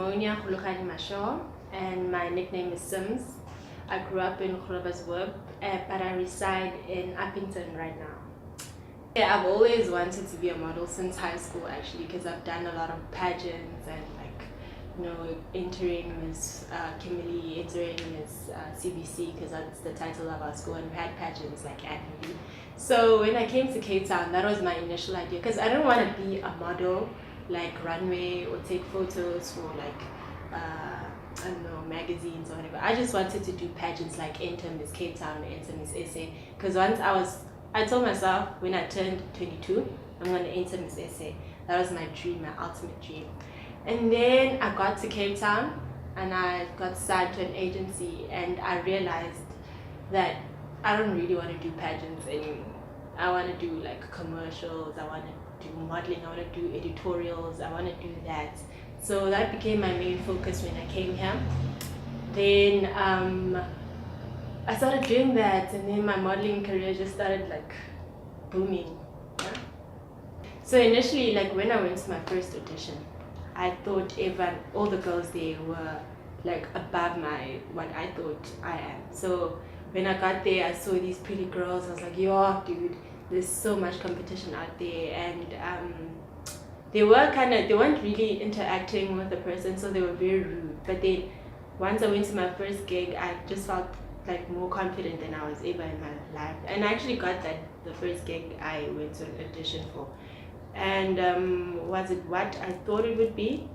Simonia Kgologadi Mashego, and my nickname is Sims. I grew up in Groblersdorp, but I reside in Uppington right now. Yeah, I've always wanted to be a model since high school actually, because I've done a lot of pageants and entering Miss Kimberley, entering Miss CBC, because that's the title of our school, and we had pageants like annually. So when I came to Cape Town, that was my initial idea, because I didn't want to be a model, like runway or take photos for I don't know, magazines or whatever. I just wanted to do pageants like enter Miss Cape Town, enter Miss SA, because once I told myself when I turned 22, I'm going to enter Miss SA. That was my dream, my ultimate dream. And then I got to Cape Town and I got signed to an agency, and I realized that I don't really want to do pageants anymore. I want to do like commercials, I want to do modeling, I want to do editorials, I want to do that. So that became my main focus when I came here. Then I started doing that, and then my modeling career just started like booming. Yeah? So initially, like when I went to my first audition, I thought all the girls there were like above what I thought I am. So when I got there, I saw these pretty girls. I was like, yo, dude, there's so much competition out there, and they weren't really interacting with the person, so they were very rude. But then once I went to my first gig, I just felt like more confident than I was ever in my life. And I actually got the first gig I went to an audition for. And was it what I thought it would be?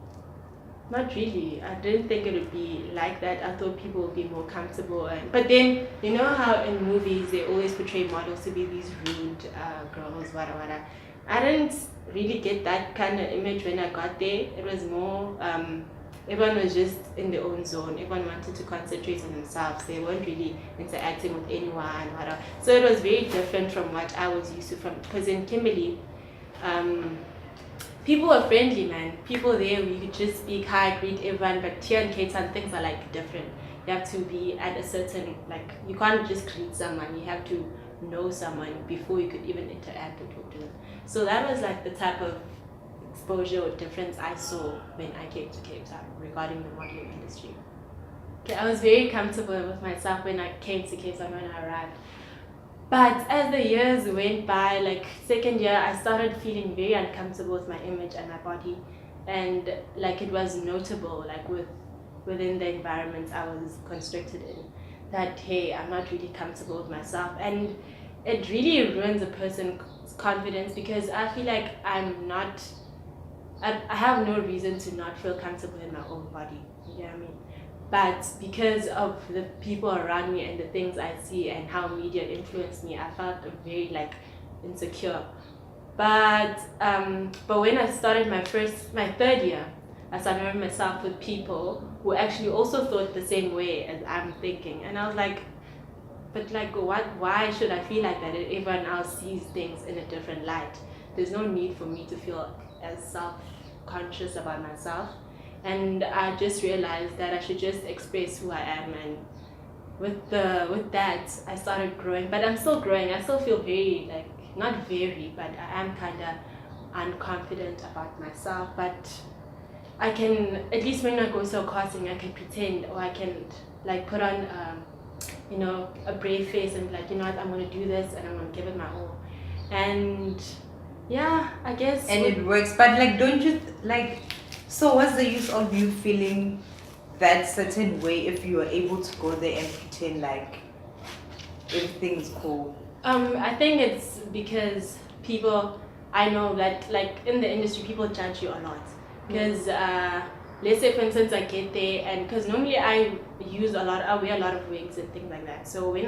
Not really. I didn't think it would be like that. I thought people would be more comfortable. But then, you know how in movies they always portray models to be these rude girls, whatever. I didn't really get that kind of image when I got there. It was more, everyone was just in their own zone. Everyone wanted to concentrate on themselves. They weren't really interacting with anyone, whatever. So it was very different from what I was used to because in Kimberley, people were friendly, man. People there, we could just speak hi, greet everyone. But here in Cape Town, things are like different. You have to be at a certain, like, you can't just greet someone. You have to know someone before you could even interact and talk to them. So that was like the type of exposure or difference I saw when I came to Cape Town regarding the modeling industry. Okay, I was very comfortable with myself when I came to Cape Town when I arrived. But as the years went by, like second year, I started feeling very uncomfortable with my image and my body, and like it was notable, like within the environment I was constricted in, that hey, I'm not really comfortable with myself, and it really ruins a person's confidence, because I feel like I have no reason to not feel comfortable in my own body. You know what I mean? But because of the people around me and the things I see and how media influenced me, I felt very like insecure. But when I started my third year, I surrounded myself with people who actually also thought the same way as I'm thinking, and I was like, but like why should I feel like that if everyone else sees things in a different light? There's no need for me to feel as self-conscious about myself. And I just realized that I should just express who I am, and with that I started growing. But I'm still growing. I still feel very not very, but I am kind of unconfident about myself. But I can, at least when I go to a casting, I can pretend, or I can like put on a brave face and be like, you know what, I'm gonna do this and I'm gonna give it my all. And yeah, I guess. And it works. But like, don't you so what's the use of you feeling that certain way if you are able to go there and pretend like everything's cool? I think it's because I know that like in the industry, people judge you a lot. Because let's say for instance I get there, and because normally I wear a lot of wigs and things like that. So when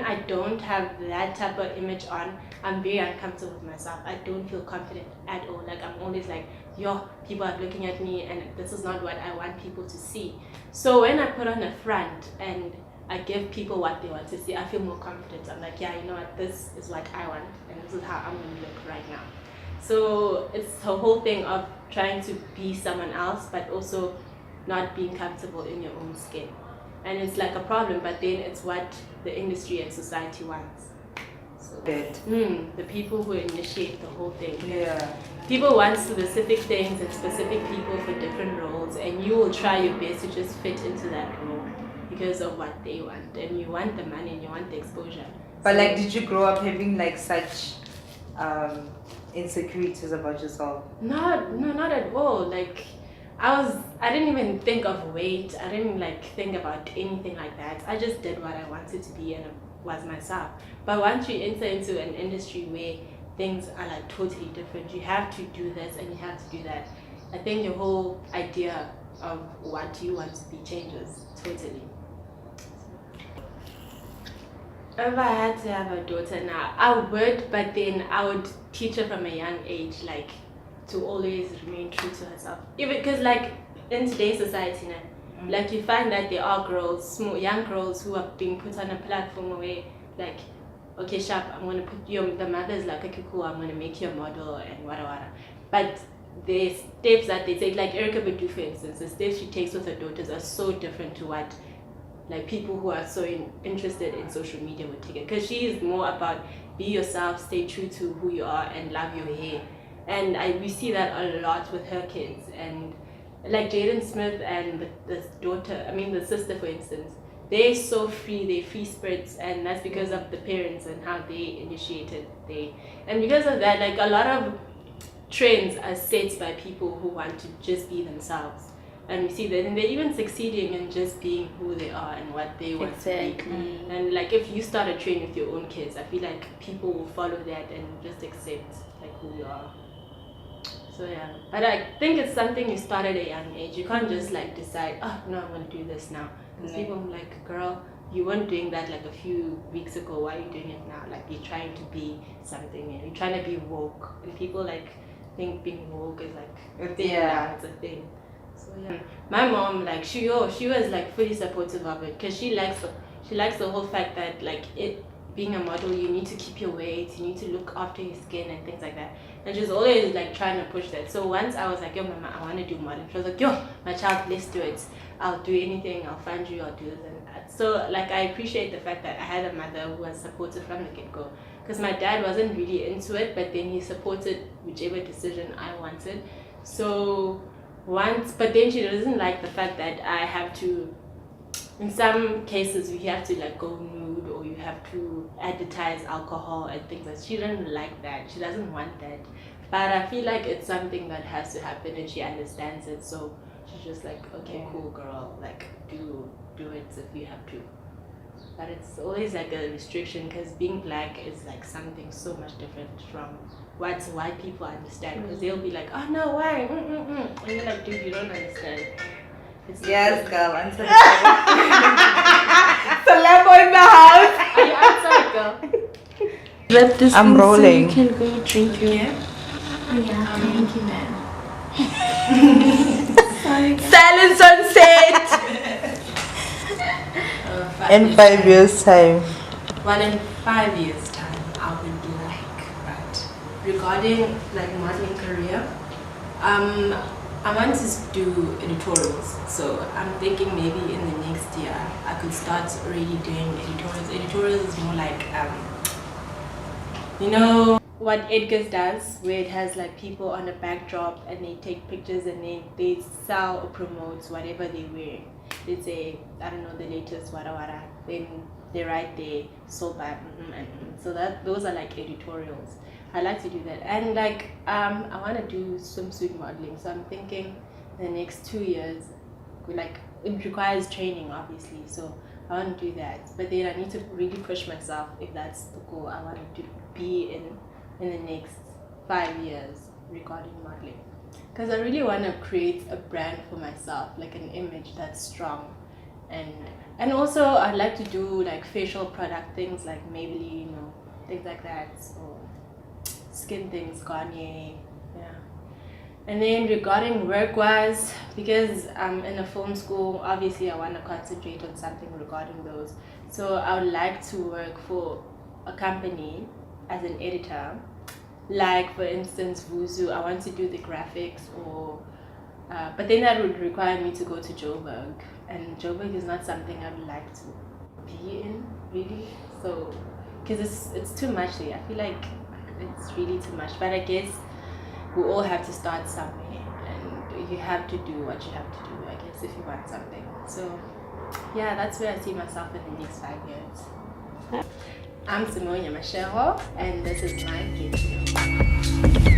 I don't have that type of image on, I'm very uncomfortable with myself. I don't feel confident at all. Like I'm always like, yo, people are looking at me and this is not what I want people to see. So when I put on a front and I give people what they want to see, I feel more confident. I'm like, yeah, you know what, this is what I want and this is how I'm going to look right now. So it's the whole thing of trying to be someone else, but also not being comfortable in your own skin. And it's like a problem, but then it's what the industry and society wants. So, Good. the people who initiate the whole thing. Yeah. People want specific things and specific people for different roles, and you will try your best to just fit into that role because of what they want, and you want the money and you want the exposure. But So, like, did you grow up having like such insecurities about yourself? no, not at all. Like, I didn't even think of weight. I didn't like think about anything like that. I just did what I wanted to be and it was myself. But once you enter into an industry where things are like totally different, you have to do this and you have to do that. I think your whole idea of what you want to be changes totally. If I had to have a daughter now, I would, but then I would teach her from a young age, like, to always remain true to herself. Even because, like, in today's society now, like, you find that there are girls, young girls who are being put on a platform where, like, okay, sharp, I'm going to put you, the mother is like, okay, cool, I'm going to make you a model and whatever. But the steps that they take, like Erica Badu, for instance, the steps she takes with her daughters are so different to what like people who are so interested in social media would take it, because she is more about be yourself, stay true to who you are, and love your hair. And we see that a lot with her kids, and like Jaden Smith and the sister, for instance, they're so free, they're free spirits, and that's because of the parents and how they initiated and because of that, like a lot of trends are set by people who want to just be themselves. And we see that, and they're even succeeding in just being who they are and what they want to be. And like if you start a trend with your own kids, I feel like people will follow that and just accept like who you are. So yeah, but I think it's something you start at a young age. You can't just like decide, oh no, I'm gonna do this now. Because people are like, girl, you weren't doing that like a few weeks ago. Why are you doing it now? Like you're trying to be something, and you're trying to be woke, and people like think being woke is like a thing. Yeah, it's a thing. So yeah, my mom, like she was like fully supportive of it, because she likes the whole fact that like being a model, you need to keep your weight, you need to look after your skin and things like that. And she's always like trying to push that. So once I was like, yo mama, I want to do modeling, she was like, yo my child, let's do it. I'll do anything, I'll find you, I'll do this and that. So like I appreciate the fact that I had a mother who was supportive from the get-go, because my dad wasn't really into it, but then he supported whichever decision I wanted. So but then she doesn't like the fact that I have to, in some cases you have to like go nude, or you have to advertise alcohol and things like that. She doesn't like that, she doesn't want that, but I feel like it's something that has to happen and she understands it. So she's just like, okay, cool girl, like do it if you have to. But it's always like a restriction, because being black is like something so much different from what white people understand, because they'll be like, oh no, why? And you're like, dude, you don't understand. It's yes, girl, answer the Celebo in the house. Are you outside, girl? Wrap this I'm thing rolling. So you can go drink your... Yeah? Oh yeah, thank you, man. Silence on set. In 5 years' time. Well, in 5 years' time, I will be like, right. Regarding like modeling career, I want to do editorials. So I'm thinking maybe in the next year I could start already doing editorials. Editorials is more like, you know what Edgar's does, where it has like people on a backdrop and they take pictures and then they sell or promote whatever they're wearing. Let's say, I don't know, the latest wada, then they write they sold by so those are like editorials. I like to do that. And like I want to do swimsuit modeling, so I'm thinking the next 2 years, like it requires training obviously, so I want to do that. But then I need to really push myself if that's the goal I want to be in the next 5 years regarding modeling. Because I really want to create a brand for myself, like an image that's strong. And also I'd like to do like facial product things like Maybelline, things like that. So skin things, Garnier, yeah. And then regarding work-wise, because I'm in a film school, obviously I want to concentrate on something regarding those. So I would like to work for a company as an editor. Like for instance Vuzu, I want to do the graphics, or but then that would require me to go to Joburg, and Joburg is not something I would like to be in really. So because it's too much there. I feel like it's really too much, but I guess we all have to start somewhere, and you have to do what you have to do, I guess, if you want something. So yeah, that's where I see myself in the next 5 years. I'm Simonia Mashego, and this is my gift.